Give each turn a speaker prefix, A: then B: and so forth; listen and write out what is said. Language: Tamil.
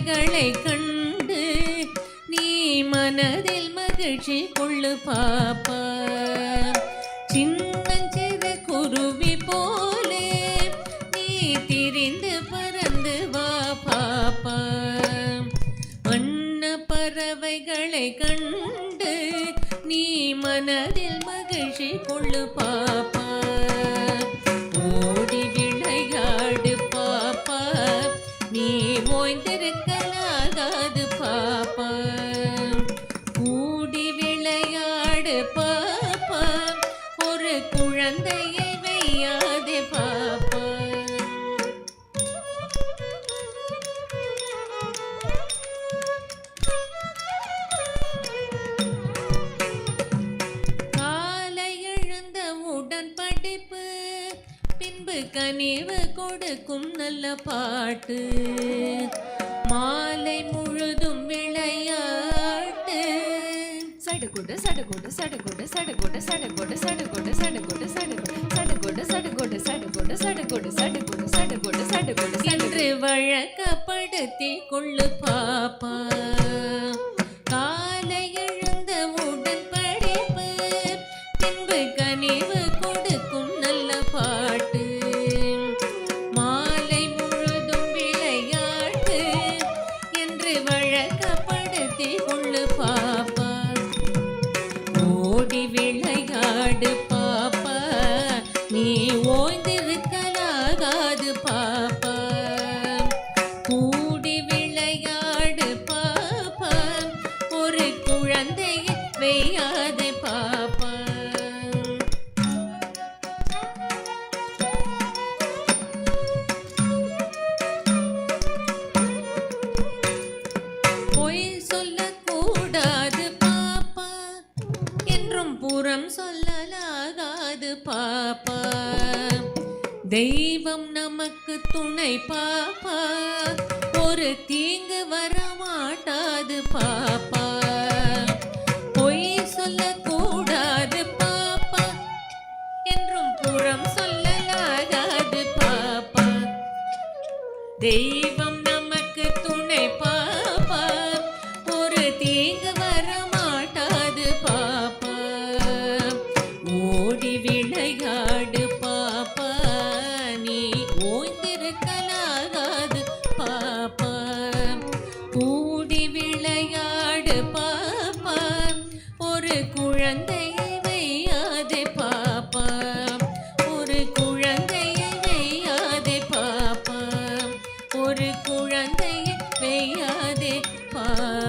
A: பறவைகளை கண்டு நீ மனதில் மகிழ்ச்சி கொள்ளு பாப்பா. சின்னஞ்சிறு குருவி போலே நீ திரிந்து பறந்து வா பாப்பா. வண்ண பறவைகளை கண்டு நீ மனதில் மகிழ்ச்சி கொள்ளு பாப்பா. ஓடி விளையாடு பாப்பா, நீ ஓய்ந்திருக்கலாகாது பாப்பா. கூடி விளையாடு பாப்பா, ஒரு குழந்தையை வையாதே பாப்பா. காலை எழுந்த உடன் படிப்பு, பின்பு கனிவு கொடுக்கும் நல்ல பாட்டு. மாலை முழுதும் விளையாட்டு. சடுகுடு சடுகுடு சடுகுடு சடுகுடு சடுகுடு சடுகுடு சடுகுடு சடுகுடு சடுகுடு சடுகுடு சடுகுடு சடுகுடு சடுகுடு சடுகுடு சடுகுடு என்று வழக்கப்படுத்தி கொள்ளு பாப்பா. காலை எழுந்த உடன் படிப்பு, பின்பு கனிவு கொடுக்கும் நல்ல பாட்டு. மாலை முழுதும் விளையாட்டு என்று வழக்கப்படுத்தி கொள்ளு பாப்பா. ஓடி விளையாடு பாப்பா, நீ ஓய்ந்திருக்கலாகாது பாப்பா. கூடி விளையாடு பாப்பா, ஒரு குழந்தையை வையாதே பாப்பா. பொய் சொல்லக்கூடாது பாப்பா, என்றும் புறம் சொல்லலாகாது பாப்பா. தெய்வம் நமக்கு துணை பாப்பா, ஒரு தீங்கு வரமாட்டாது பாப்பா. பொய் சொல்லக்கூடாது பாப்பா, என்றும் புறம் சொல்லலாகாது பாப்பா. தெய்வம் நமக்கு துணை பாப்பா, ஒரு தீங்கு வரமாட்டாது பாப்பா. ஓடி விளையாடு பாப்பா, நீ ஓய்ந்திருக்கலாகாது பாப்பா. கூடி விளையாடு பாப்பா, ஒரு குழந்தையை வையாதே பாப்பா. ஒரு குழந்தையை வையாதே பாப்பா. ஒரு குழந்தையை வையாதே பாப்பா.